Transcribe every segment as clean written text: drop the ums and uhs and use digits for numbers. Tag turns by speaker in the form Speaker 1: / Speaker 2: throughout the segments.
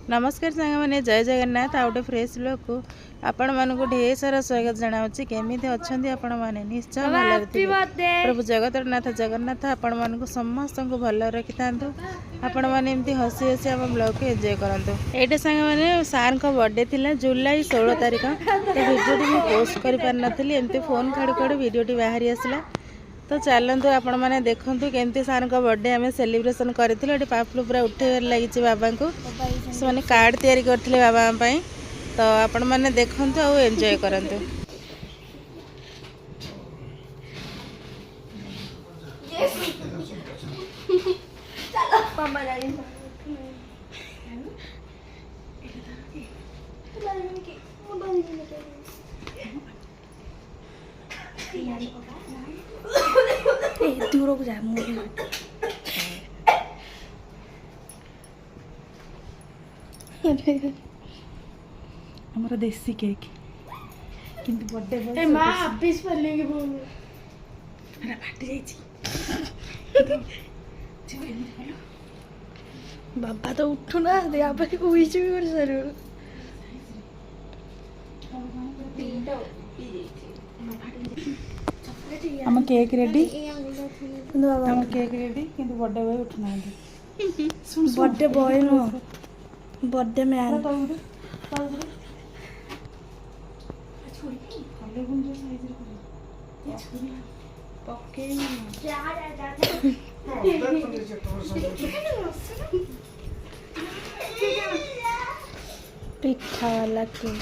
Speaker 1: नमस्कार सांग मैंने जय जगन्नाथ आउटे फ्रेश ब्लॉग को आपण मानक ढेर सारा स्वागत जनावि केमी अच्छा आपण मैंने निश्चय भल प्रभु जगतनाथ जगन्नाथ आपण मानक समस्त को भल रखी था आपण मैंने एमती हसी हसी आम ब्लॉग को एंजॉय करंतु एटे सांग मैंने सार को बर्थडे थिला जुलाई 16 तारिख तो भिडियोटी मुझे पोस्ट कर पार नी एमती फोन काढ़ी काढ़ी भिडियोटी बाहरी आसला तो चलतु आपण मैंने देखु केमती सार को बर्थडे आम सेलिब्रेशन करूँ पापलू पूरा उठे लगी बाबा को से मैंने कार्ड तैयारी करते बाबा तो आपण मैंने देखु और एंजॉय करंतु।
Speaker 2: दूर को जा
Speaker 1: हमारा देसी केक किंतु बर्थडे
Speaker 2: ए मां ऑफिस पर लेके बोल
Speaker 1: अरे फाटी जाईची
Speaker 2: बाबा तो उठो ना दे आप उई छी कर सर
Speaker 1: हम केक रेडी
Speaker 2: किंतु बाबा
Speaker 1: हम केक रेडी किंतु बर्थडे बॉय उठना
Speaker 2: birthday boy no birthday man पिठा वाला केक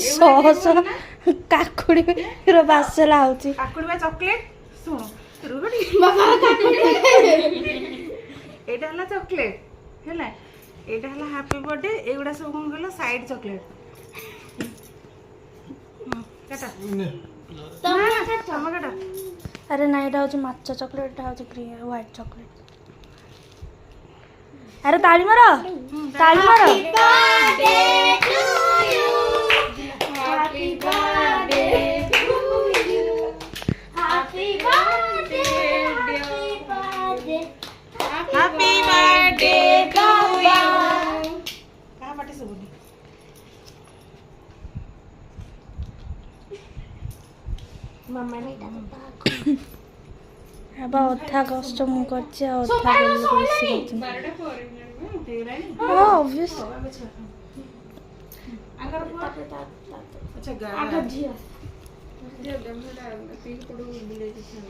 Speaker 2: सॉस काकुड़ी रो बासला होची
Speaker 1: काकुड़ी बा चॉकलेट सुन रुगडी
Speaker 2: बाबा काकुड़ी
Speaker 1: एटा हला चॉकलेट हैला एटा हला हैप्पी बर्थडे एगुडा सब कोन गलो साइड चॉकलेट काटा तम काटा
Speaker 2: अरे ना एटा होची माचा चॉकलेट एटा होची ग्रीन व्हाइट चॉकलेट अरे ताली मारो ताली मारो happy birthday to you happy birthday happy birthday
Speaker 1: happy birthday to you कहां पाटे सबनी
Speaker 2: मम्मा ने डाल अब अधा कष्ट मु करछि अधा बोली करछि 12टा
Speaker 1: हेलानी
Speaker 2: हां ऑब्वियस
Speaker 1: आगर अच्छा गा
Speaker 2: आगर झिया
Speaker 1: जे दमला पीक पडू बिले दिछन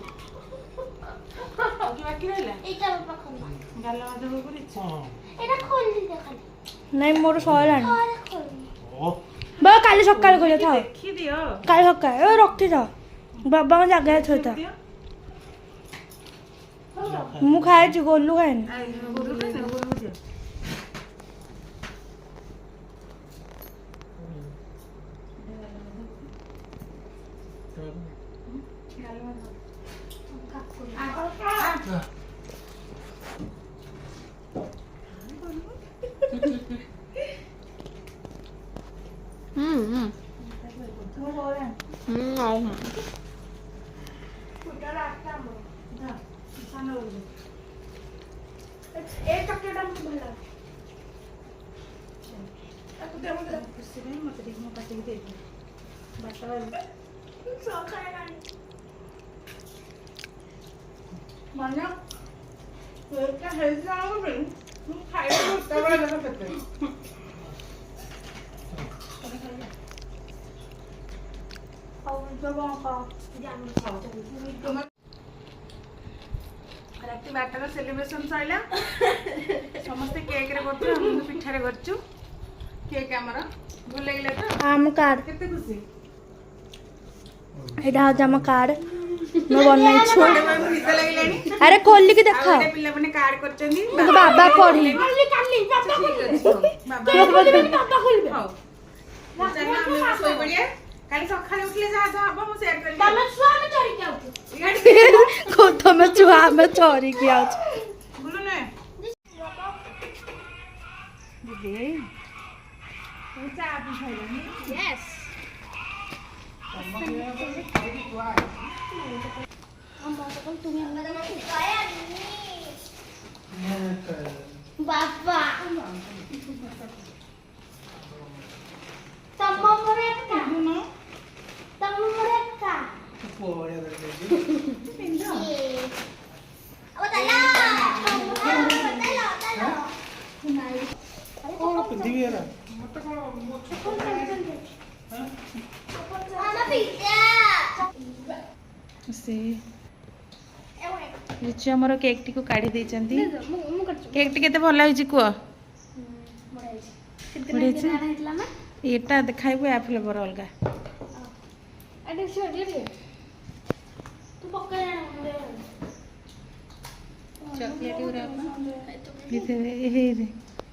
Speaker 1: कि बाकी रहला
Speaker 2: एटा बाबा खोल
Speaker 1: गाला माधव को इच्छा
Speaker 2: एटा खोल दे खाली नहीं मोर सॉयलान अरे खोल बा काली सकाळ खोले था
Speaker 1: देखि दियो
Speaker 2: काली सकाळ ओ रखती था बाबा को जगह थोता मु खाए छि गोलू खाए
Speaker 1: गोलू खाए ना गोलू दियो राति 12 सेलिब्रेशन सइला समस्त केक रे करछु हम पिठा रे करछु केक हमरा भल लागले तो
Speaker 2: आम कार्ड
Speaker 1: केते खुशी
Speaker 2: एटा हम कार्ड मैं बनाई छु
Speaker 1: निद लागलेनी
Speaker 2: अरे खोल के देखा
Speaker 1: आरे पिल्ला बने कार्ड करचंदी
Speaker 2: बाबा पढ़ी
Speaker 1: बाबा खोलबे हां चल हम सोई पड़िया काली सखाले उठले जा जा अब हम शेयर कर
Speaker 2: तमे छुआ में चोरी के आउत को तमे छुआ में चोरी के आउत
Speaker 1: बोलो ना दीदी चा आप खाइला
Speaker 2: यस
Speaker 1: से ଲିଚୁ ଆମର କେକ୍ ଟିକୁ କାଢି ଦେଇଛନ୍ତି। କେକ୍ ଟି କେତେ ଭଲ ହେଇଛି କୁହ? ଏଟା ଖାଇବୁ ୟା ଫ୍ଲେଭର ଅଲଗା।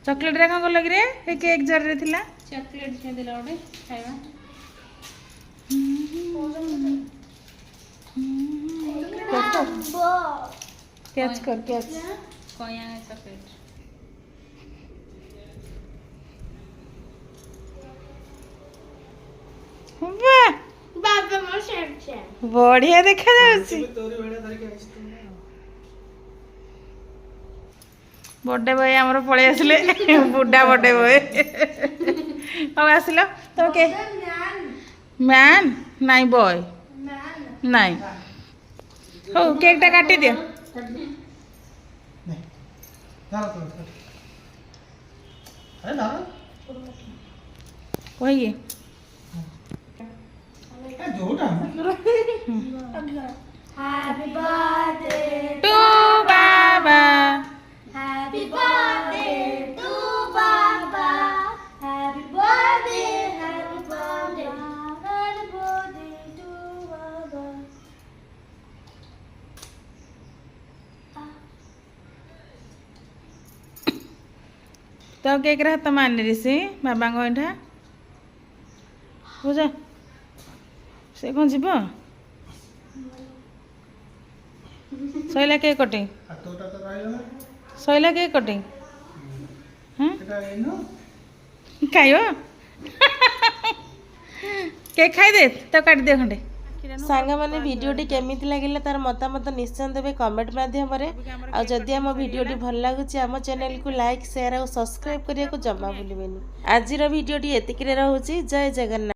Speaker 1: ଚକଲେଟ ରେ କଣ କଲ କିରେ? ଏ କେକ୍ ଜରି ରେ ଥିଲା ଚକଲେଟ ଦେଲା ଗୋଟେ ଖାଇବା। कैच कर कैच कोया चॉकलेट
Speaker 2: बाबा मोर शेप छे
Speaker 1: बढ़िया देखा जाउची। बर्थडे बॉय हमर पळे आसले बुड्ढा बर्थडे बॉय अब आसलो तो के मैन नाइ बॉय नाइ हो केक टा काटी दियो वही
Speaker 2: happy birthday
Speaker 1: to baba
Speaker 2: happy birthday to baba happy birthday happy birthday to baba.
Speaker 1: तो केक रे हाथ मारने रे बाबा गईठा बुझा से कौन जीव Saila cake cutting Saila cake cutting खाइब केक खाई दे तो काट दे खंडे सांग मैंने वीडियोटी केमिति लगिला तार मतामत निश्चय देवे कमेंट माध्यम रे आ जदि हम वीडियोटी भल लागुची हम चैनल को लाइक शेयर और सब्सक्राइब करिया को जम्मा भूलिबेनी। आजिर वीडियोटी एतिकी रे रहउची। जय जगन्नाथ।